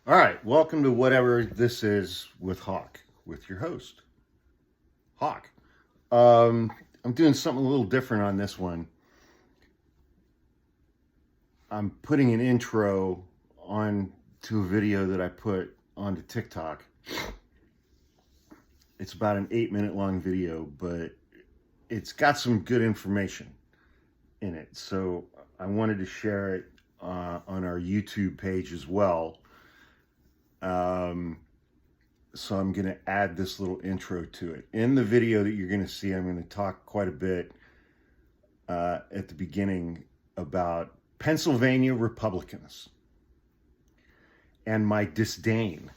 All right, welcome to whatever this is with Hawk, with your host, Hawk. I'm doing something a little different on this one. I'm putting an intro on to a video that I put onto TikTok. It's about an 8-minute long video, but it's got some good information in it. So I wanted to share it on our YouTube page as well. So I'm going to add this little intro to it. In the video that you're going to see, I'm going to talk quite a bit at the beginning about Pennsylvania Republicans and my disdain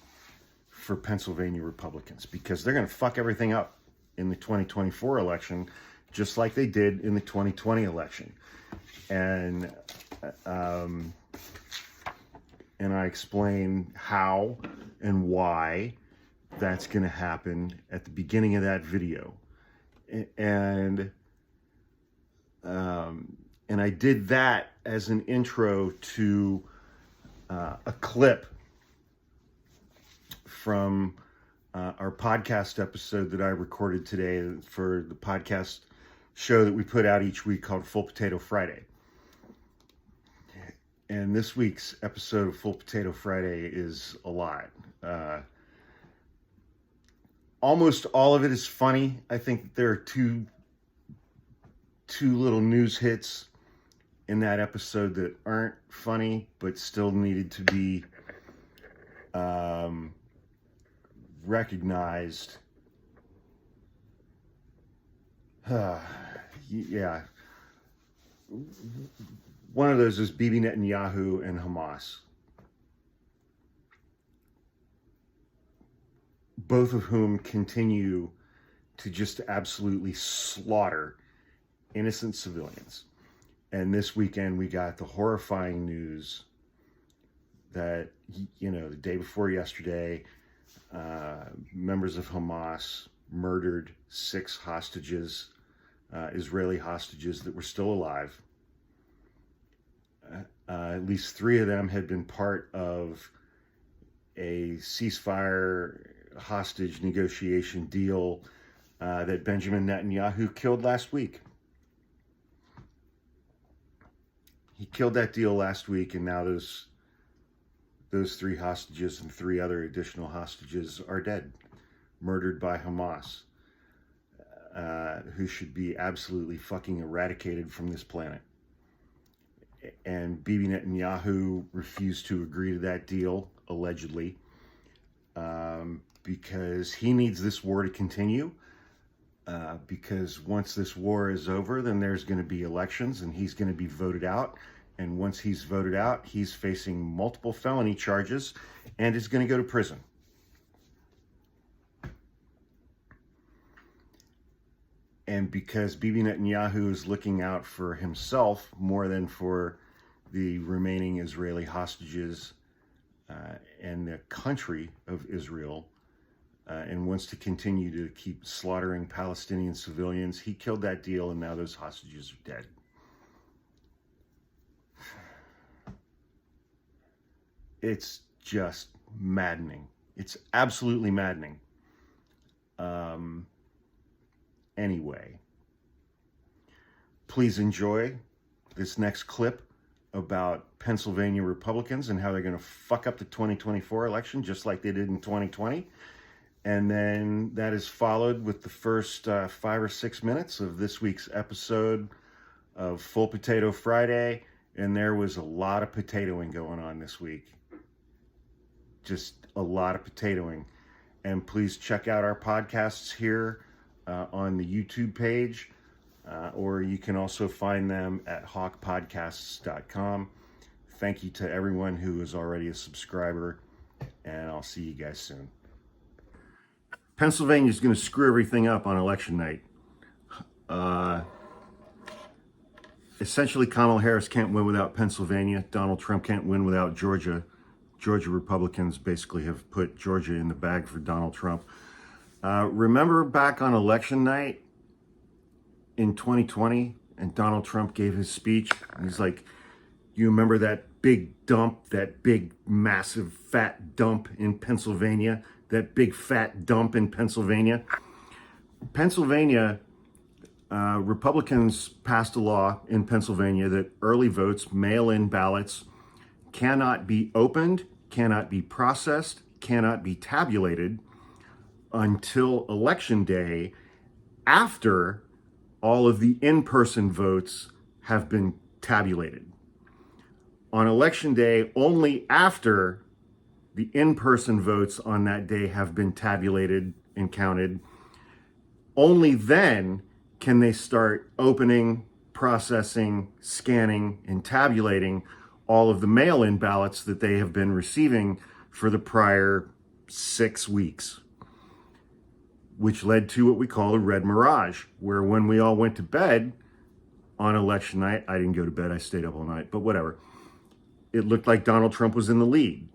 for Pennsylvania Republicans, because they're going to fuck everything up in the 2024 election, just like they did in the 2020 election. And I explain how and why that's going to happen at the beginning of that video. And I did that as an intro to a clip from our podcast episode that I recorded today for the podcast show that we put out each week called Full Potato Friday. And this week's episode of Full Potato Friday is a lot. Almost all of it is funny. I think there are two little news hits in that episode that aren't funny, but still needed to be recognized. Yeah. One of those is Bibi Netanyahu and Hamas. Both of whom continue to just absolutely slaughter innocent civilians. And this weekend we got the horrifying news that, the day before yesterday, members of Hamas murdered 6 hostages, Israeli hostages that were still alive. At least 3 of them had been part of a ceasefire hostage negotiation deal that Benjamin Netanyahu killed last week. He killed that deal last week, and now those 3 hostages and 3 other additional hostages are dead, murdered by Hamas, who should be absolutely fucking eradicated from this planet. And Bibi Netanyahu refused to agree to that deal, allegedly, because he needs this war to continue, because once this war is over, then there's going to be elections and he's going to be voted out. And once he's voted out, he's facing multiple felony charges and is going to go to prison. And because Bibi Netanyahu is looking out for himself more than for the remaining Israeli hostages and the country of Israel, and wants to continue to keep slaughtering Palestinian civilians, he killed that deal, and now those hostages are dead. It's just maddening. It's absolutely maddening. Anyway, please enjoy this next clip about Pennsylvania Republicans and how they're going to fuck up the 2024 election just like they did in 2020. And then that is followed with the first 5 or 6 minutes of this week's episode of Full Potato Friday. And there was a lot of potatoing going on this week. Just a lot of potatoing. And please check out our podcasts here on the YouTube page, or you can also find them at hawkpodcasts.com. Thank you to everyone who is already a subscriber, and I'll see you guys soon. Pennsylvania is going to screw everything up on election night. Essentially, Kamala Harris can't win without Pennsylvania. Donald Trump can't win without Georgia. Georgia Republicans basically have put Georgia in the bag for Donald Trump. Remember back on election night in 2020, and Donald Trump gave his speech? He's like, you remember that big dump, that big, massive, fat dump in Pennsylvania, that big, fat dump in Pennsylvania. Pennsylvania, Republicans passed a law in Pennsylvania that early votes, mail-in ballots, cannot be opened, cannot be processed, cannot be tabulated until election day after all of the in-person votes have been tabulated. On election day, only after the in-person votes on that day have been tabulated and counted, only then can they start opening, processing, scanning, and tabulating all of the mail-in ballots that they have been receiving for the prior 6 weeks, which led to what we call a red mirage, where when we all went to bed on election night, I didn't go to bed, I stayed up all night, but whatever, it looked like Donald Trump was in the lead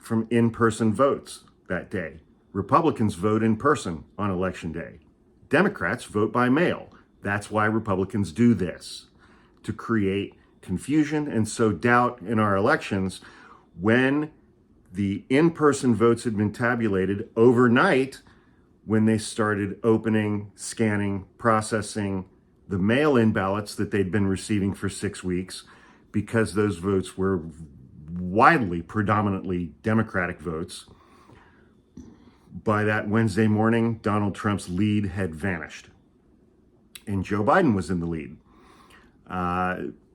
from in-person votes that day. Republicans vote in person on election day. Democrats vote by mail. That's why Republicans do this, to create confusion and sow doubt in our elections. When the in-person votes had been tabulated overnight, when they started opening, scanning, processing the mail-in ballots that they'd been receiving for 6 weeks, because those votes were widely, predominantly Democratic votes, by that Wednesday morning, Donald Trump's lead had vanished, and Joe Biden was in the lead.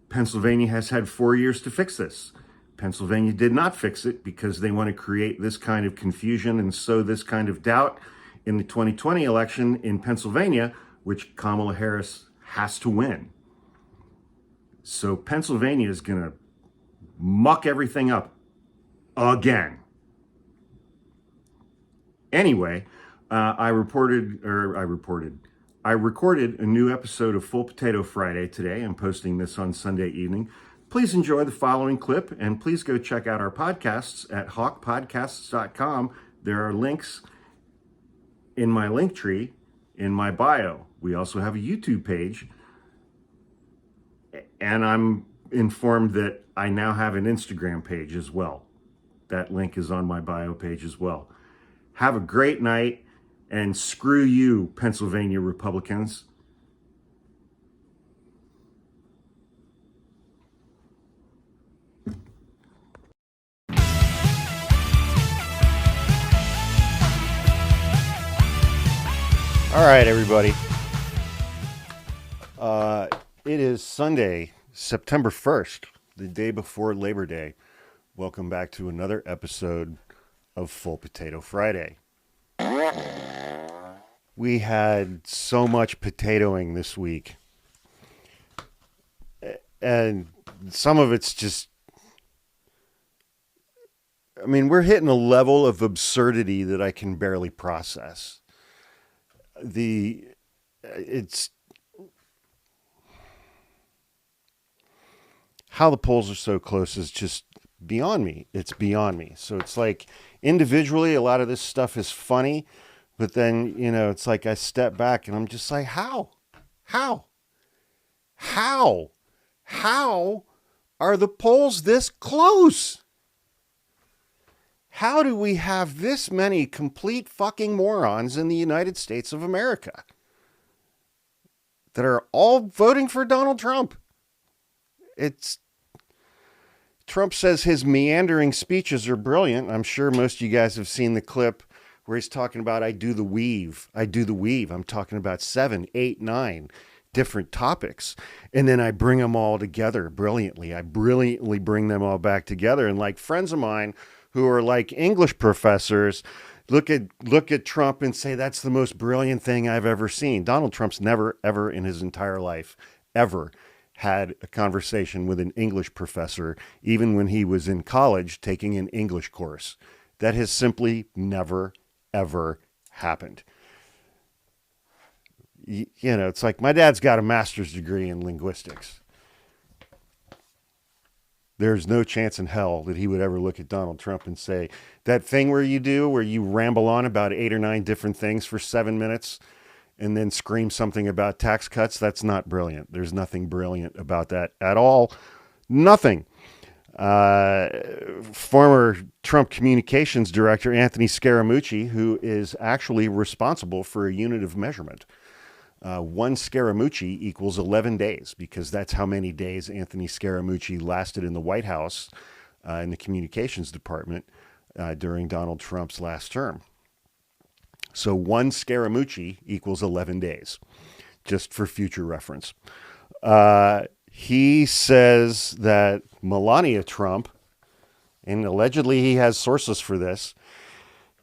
Pennsylvania has had 4 years to fix this. Pennsylvania did not fix it because they want to create this kind of confusion and sow this kind of doubt in the 2020 election in Pennsylvania, which Kamala Harris has to win. So Pennsylvania is going to muck everything up again. Anyway, I recorded a new episode of Full Potato Friday today. I'm posting this on Sunday evening. Please enjoy the following clip, and please go check out our podcasts at hawkpodcasts.com. There are links in my link tree in my bio. We also have a YouTube page, and I'm informed that I now have an Instagram page as well. That link is on my bio page as well. Have a great night, and screw you, Pennsylvania Republicans. All right, everybody. It is Sunday, September 1st, the day before Labor Day. Welcome back to another episode of Full Potato Friday. We had so much potatoing this week, and some of it's just, I mean, we're hitting a level of absurdity that I can barely process. It's how the polls are so close is just beyond me. It's beyond me. So it's like individually, a lot of this stuff is funny, but then, it's like I step back and I'm just like, how are the polls this close? How do we have this many complete fucking morons in the United States of America that are all voting for Donald Trump? Trump says his meandering speeches are brilliant. I'm sure most of you guys have seen the clip where he's talking about, I do the weave. I'm talking about 7, 8, 9 different topics. And then I bring them all together brilliantly. I brilliantly bring them all back together. And like friends of mine who are like English professors, look at Trump and say, that's the most brilliant thing I've ever seen. Donald Trump's never, ever in his entire life, ever had a conversation with an English professor, even when he was in college taking an English course. That has simply never, ever happened. It's like my dad's got a master's degree in linguistics. There's no chance in hell that he would ever look at Donald Trump and say, that thing where you ramble on about 8 or 9 different things for 7 minutes and then scream something about tax cuts, that's not brilliant. There's nothing brilliant about that at all. Nothing. Uh, Former Trump communications director Anthony Scaramucci, who is actually responsible for a unit of measurement. One Scaramucci equals 11 days, because that's how many days Anthony Scaramucci lasted in the White House in the communications department during Donald Trump's last term. So one Scaramucci equals 11 days, just for future reference. He says that Melania Trump, and allegedly he has sources for this,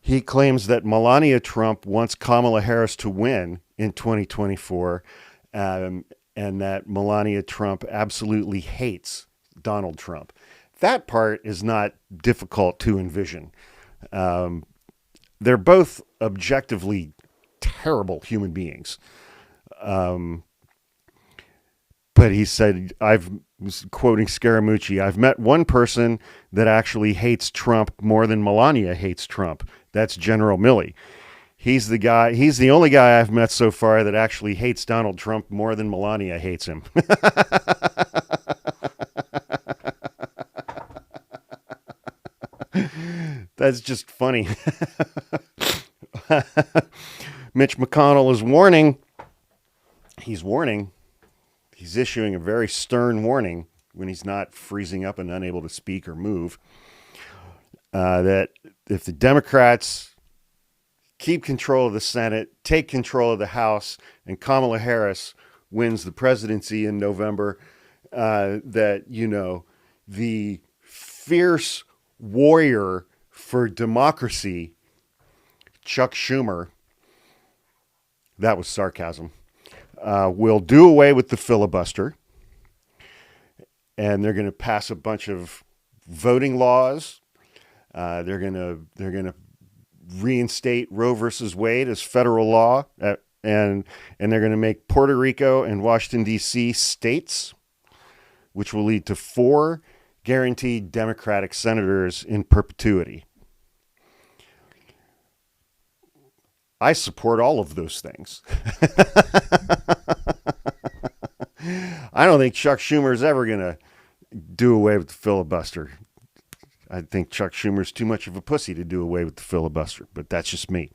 he claims that Melania Trump wants Kamala Harris to win in 2024, and that Melania Trump absolutely hates Donald Trump. That part is not difficult to envision. They're both objectively terrible human beings. But he said, quoting Scaramucci, I've met one person that actually hates Trump more than Melania hates Trump. That's General Milley. He's the only guy I've met so far that actually hates Donald Trump more than Melania hates him. That's just funny. Mitch McConnell is warning. He's issuing a very stern warning when he's not freezing up and unable to speak or move, that if the Democrats keep control of the Senate, take control of the House, and Kamala Harris wins the presidency in November, that, the fierce warrior for democracy, Chuck Schumer, that was sarcasm, will do away with the filibuster, and they're going to pass a bunch of voting laws. They're going to reinstate Roe versus Wade as federal law, and they're going to make Puerto Rico and Washington, D.C. states, which will lead to 4 guaranteed Democratic senators in perpetuity. I support all of those things. I don't think Chuck Schumer is ever going to do away with the filibuster. I think Chuck Schumer's too much of a pussy to do away with the filibuster, but that's just me.